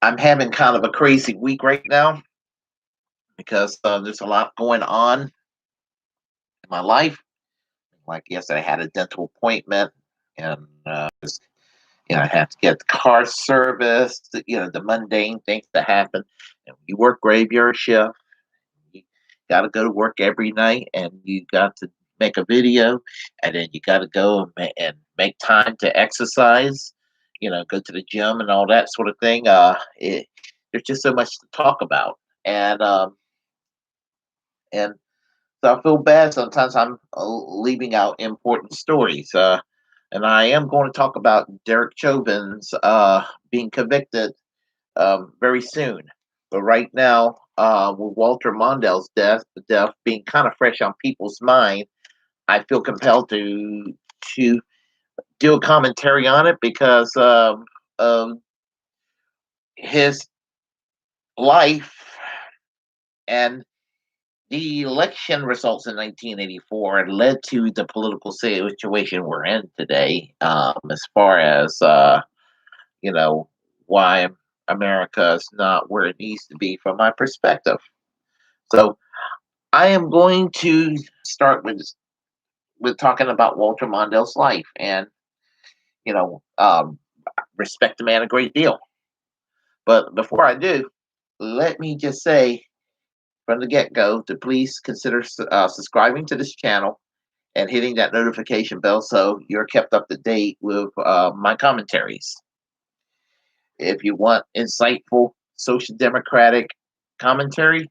I'm having kind of a crazy week right now because there's a lot going on in my life. Like yesterday, I had a dental appointment, and I had to get the car serviced. The mundane things that happen. And you work graveyard shift. You got to go to work every night, and you got to make a video, and then you got to go and make time to exercise. Go to the gym and all that sort of thing. There's just so much to talk about, and so I feel bad sometimes. I'm leaving out important stories. And I am going to talk about Derek Chauvin's being convicted very soon. But right now, with Walter Mondale's death being kind of fresh on people's mind, I feel compelled to do a commentary on it because of his life and the election results in 1984 led to the political situation we're in today, as far as you know why America is not where it needs to be from my perspective. So I am going to start with talking about Walter Mondale's life, and you know, um, respect the man a great deal. But before I do, let me just say from the get go to please consider subscribing to this channel and hitting that notification bell so you're kept up to date with my commentaries. If you want insightful social democratic commentary,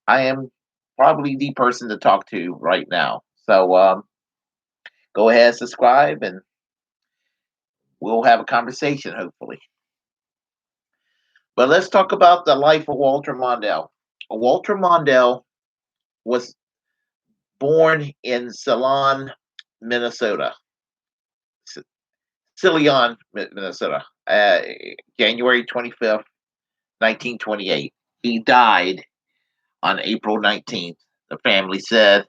I am probably the person to talk to right now. So go ahead, subscribe, and we'll have a conversation, hopefully. But let's talk about the life of Walter Mondale. Walter Mondale was born in Ceylon, Minnesota. Ceylon, Minnesota, January 25th, 1928. He died on April 19th. The family said,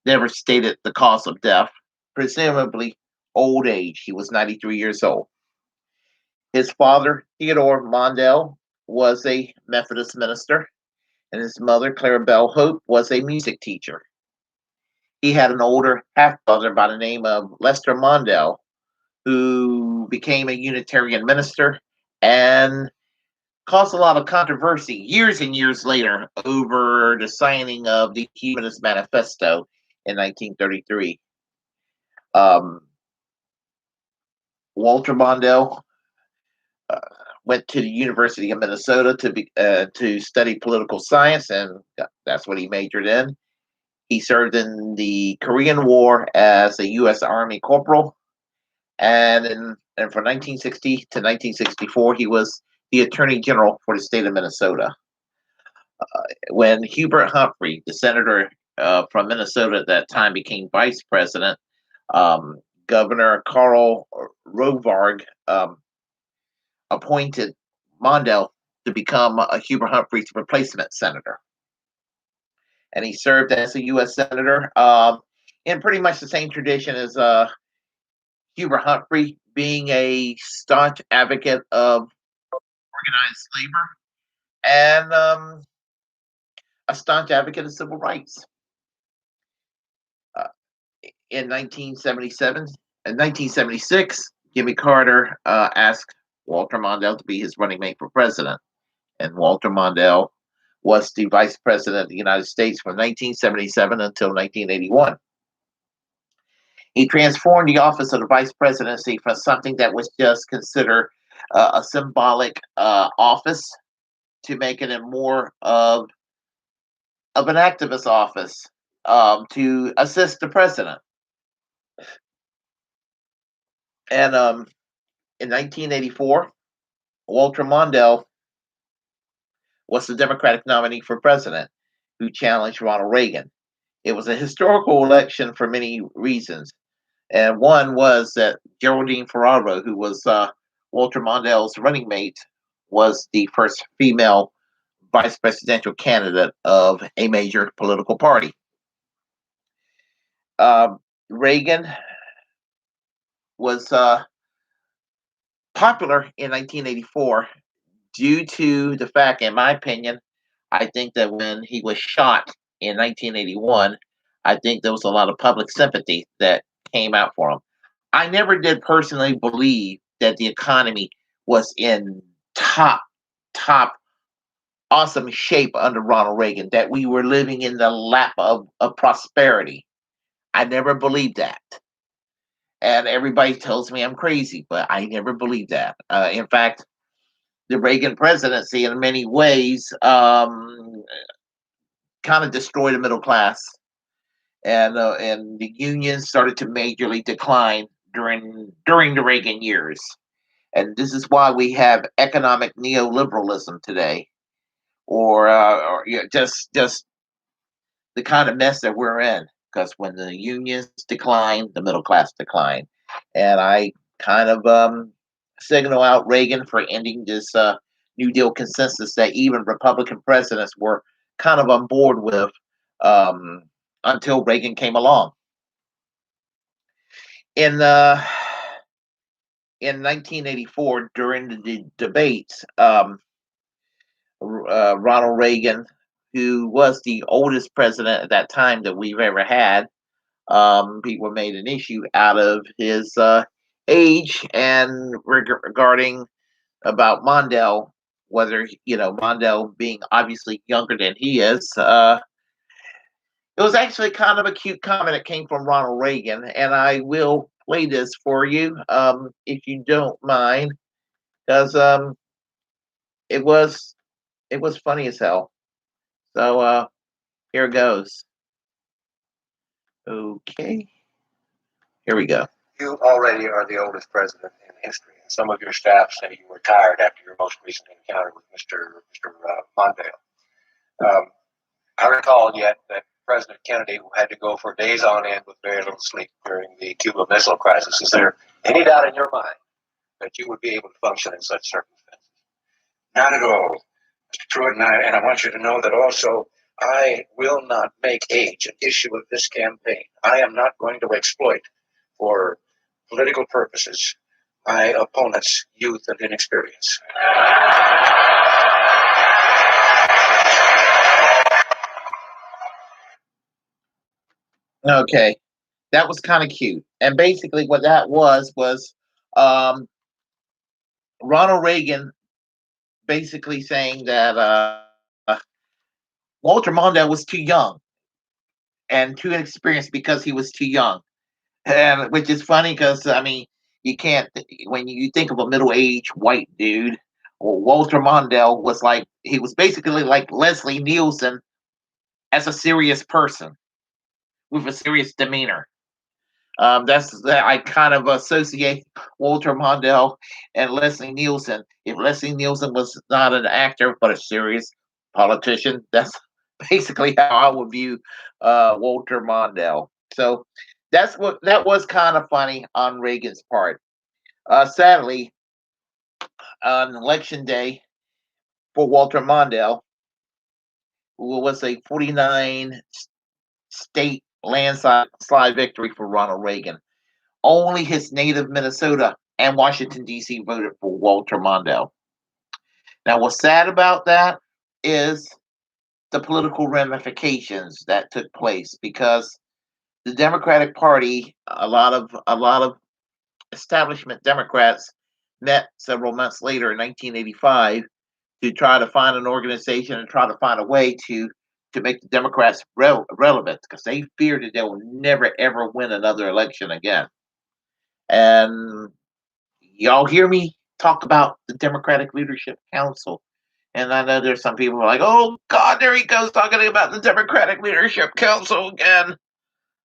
never stated the cause of death, presumably old age. He was 93 years old. His father, Theodore Mondale, was a Methodist minister, and his mother, Clarabelle Hope, was a music teacher. He had an older half brother by the name of Lester Mondale, who became a Unitarian minister and caused a lot of controversy years and years later over the signing of the Humanist Manifesto in 1933. Um, Walter Mondale uh, went to the University of Minnesota to study political science, and that's what he majored in. He served in the Korean War as a U.S. Army corporal, and from 1960 to 1964, he was the Attorney General for the state of Minnesota. When Hubert Humphrey, the senator from Minnesota at that time, became vice president, um, Governor Karl Rovarg appointed Mondale to become Hubert Humphrey's replacement senator. And he served as a U.S. senator in pretty much the same tradition as Hubert Humphrey, being a staunch advocate of organized labor and a staunch advocate of civil rights. Uh, in 1977 and 1976, Jimmy Carter asked Walter Mondale to be his running mate for president, and Walter Mondale was the vice president of the United States from 1977 until 1981. He transformed the office of the vice presidency from something that was just considered a symbolic office to making it more of an activist office to assist the president. And in 1984, Walter Mondale was the Democratic nominee for president who challenged Ronald Reagan. It was a historical election for many reasons. And one was that Geraldine Ferraro, who was Walter Mondale's running mate, was the first female vice presidential candidate of a major political party. Reagan was popular in 1984 due to the fact, in my opinion, I think that when he was shot in 1981, I think there was a lot of public sympathy that came out for him. I never did personally believe that the economy was in top, top, awesome shape under Ronald Reagan, that we were living in the lap of prosperity. I never believed that. And everybody tells me I'm crazy, but I never believed that. In fact, the Reagan presidency, in many ways, kind of destroyed the middle class, and the unions started to majorly decline during the Reagan years. And this is why we have economic neoliberalism today, or just the kind of mess that we're in. Because when the unions decline, the middle class decline, and I kind of signal out Reagan for ending this New Deal consensus that even Republican presidents were kind of on board with, um, until Reagan came along. In in 1984, during the debates, Ronald Reagan, who was the oldest president at that time that we've ever had, people made an issue out of his age and regarding about Mondale, whether Mondale being obviously younger than he is. It was actually kind of a cute comment that came from Ronald Reagan, and I will play this for you, if you don't mind, because it was it was funny as hell. So here goes. Okay, here we go. You already are the oldest president in history, and some of your staff say you were tired after your most recent encounter with Mr. Mondale. Um, I recall yet that President Kennedy had to go for days on end with very little sleep during the Cuba Missile Crisis. Is there any doubt in your mind that you would be able to function in such circumstances? Not at all, Mr. Pruitt, and I want you to know that also I will not make age an issue of this campaign. I am not going to exploit for political purposes my opponent's youth and inexperience. Okay, that was kind of cute. And basically, what that was um, Ronald Reagan basically saying that Walter Mondale was too young and too inexperienced because he was too young, and which is funny because I mean you can't when you think of a middle-aged white dude. Or Walter Mondale was like he was basically like Leslie Nielsen as a serious person with a serious demeanor. That's that I kind of associate Walter Mondale and Leslie Nielsen. If Leslie Nielsen was not an actor but a serious politician, that's basically how I would view Walter Mondale. So that was kind of funny on Reagan's part. Sadly, on election day for Walter Mondale, who was a 49 state landslide victory for Ronald Reagan. Only his native Minnesota and Washington, D.C. voted for Walter Mondale. Now, what's sad about that is the political ramifications that took place because the Democratic Party, a lot of establishment Democrats met several months later in 1985 to try to find an organization and try to find a way to make the Democrats relevant because they feared that they will never ever win another election again. And y'all hear me talk about the Democratic Leadership Council. And I know there's some people who are like, oh God, there he goes talking about the Democratic Leadership Council again.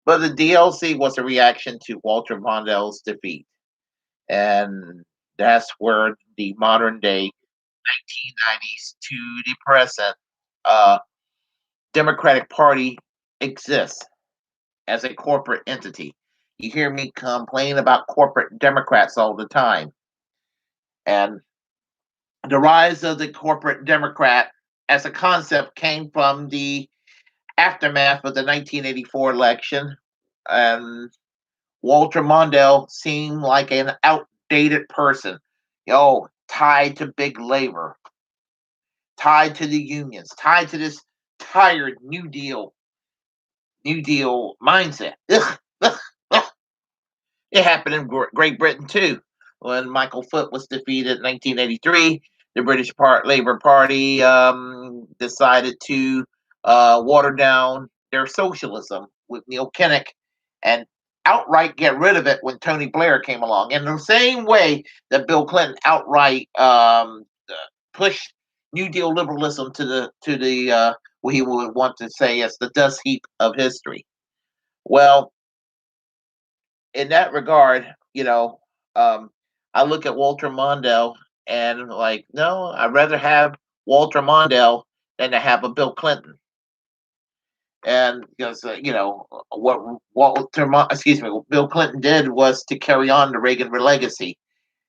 But the DLC was a reaction to Walter Mondale's defeat. And that's where the modern day 1990s to the present uh, Democratic Party exists as a corporate entity. You hear me complain about corporate Democrats all the time. And the rise of the corporate Democrat as a concept came from the aftermath of the 1984 election. And Walter Mondale seemed like an outdated person, tied to big labor. tied to the unions, tied to this tired New Deal mindset. Ugh, ugh, ugh. It happened in Great Britain too. When Michael Foot was defeated in 1983, the Labour Party decided to water down their socialism with Neil Kinnock and outright get rid of it when Tony Blair came along. In the same way that Bill Clinton outright pushed New Deal liberalism to the what he would want to say as the dust heap of history. Well, in that regard, I look at Walter Mondale and like, no, I'd rather have Walter Mondale than to have a Bill Clinton. And because what Bill Clinton did was to carry on the Reagan legacy,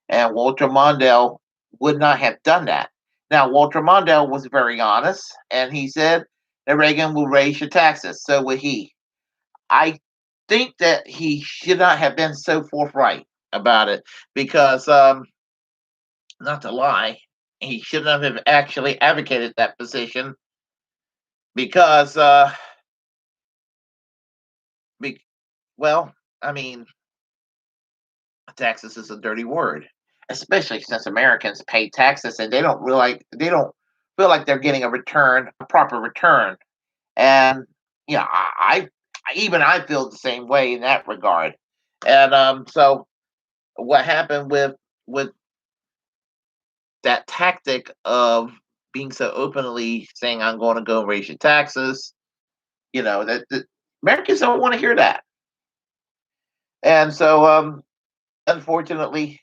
and Walter Mondale would not have done that. Now, Walter Mondale was very honest, and he said that Reagan will raise your taxes. So would he. I think that he should not have been so forthright about it because, not to lie, he should not have actually advocated that position because, be, well, I mean, taxes is a dirty word, especially since Americans pay taxes and they don't feel like they're getting a proper return. And yeah, even I feel the same way in that regard. And so what happened with that tactic of being so openly saying I'm going to go raise your taxes, that Americans don't want to hear that. And so unfortunately,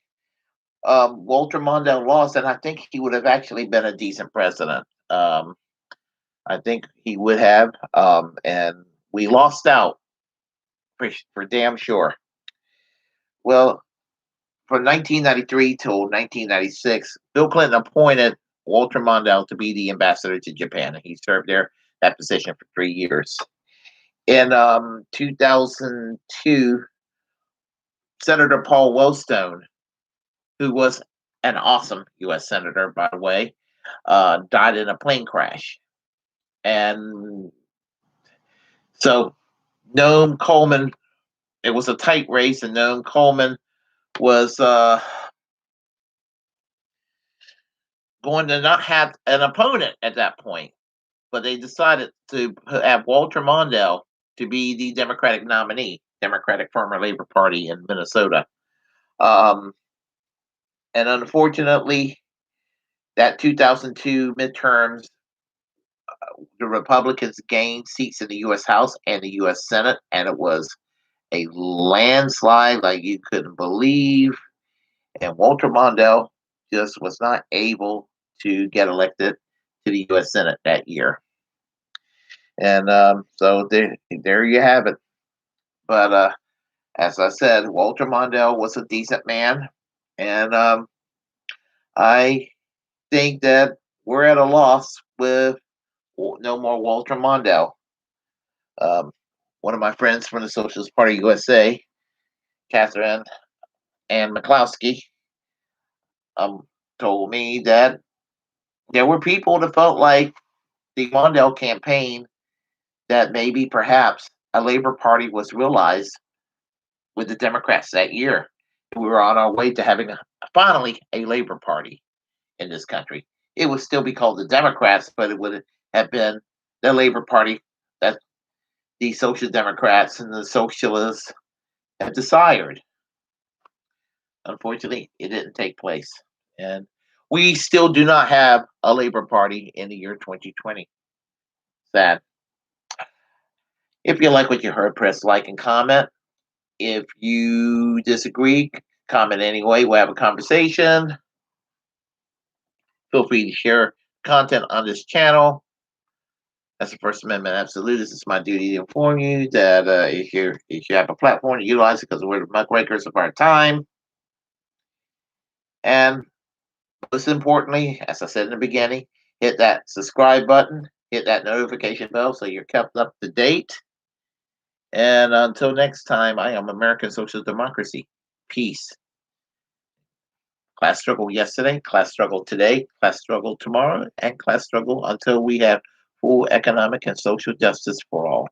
Walter Mondale lost, and I think he would have actually been a decent president. I think he would have, and we lost out for damn sure. Well, from 1993 till 1996, Bill Clinton appointed Walter Mondale to be the ambassador to Japan. He served that position for 3 years. In 2002, Senator Paul Wellstone, who was an awesome U.S. senator, by the way, died in a plane crash. And so Noam Coleman, it was a tight race, and Noam Coleman was going to not have an opponent at that point. But they decided to have Walter Mondale to be the Democratic nominee, Democratic former Labor Party in Minnesota. And unfortunately, that 2002 midterms, the Republicans gained seats in the U.S. House and the U.S. Senate, and it was a landslide like you couldn't believe. And Walter Mondale just was not able to get elected to the U.S. Senate that year. And so there you have it. But as I said, Walter Mondale was a decent man, and I think that we're at a loss with no more Walter Mondale. One of my friends from the Socialist Party USA, Catherine Ann McCloskey, told me that there were people that felt like the Mondale campaign that maybe perhaps a Labor Party was realized with the Democrats that year. We were on our way to having finally a Labor Party in this country. It would still be called the Democrats, but it would have been the Labor Party that the Social Democrats and the Socialists have desired. Unfortunately, it didn't take place. And we still do not have a Labor Party in the year 2020. Sad. If you like what you heard, press like and comment. If you disagree, comment anyway. We'll have a conversation. Feel free to share content on this channel. That's the First Amendment absolutist. It's my duty to inform you that if you have a platform, utilize it because we're the muckrakers of our time. And most importantly, as I said in the beginning, hit that subscribe button, hit that notification bell so you're kept up to date. And until next time, I am American Social Democracy. Peace. Class struggle yesterday, class struggle today, class struggle tomorrow, and class struggle until we have full economic and social justice for all.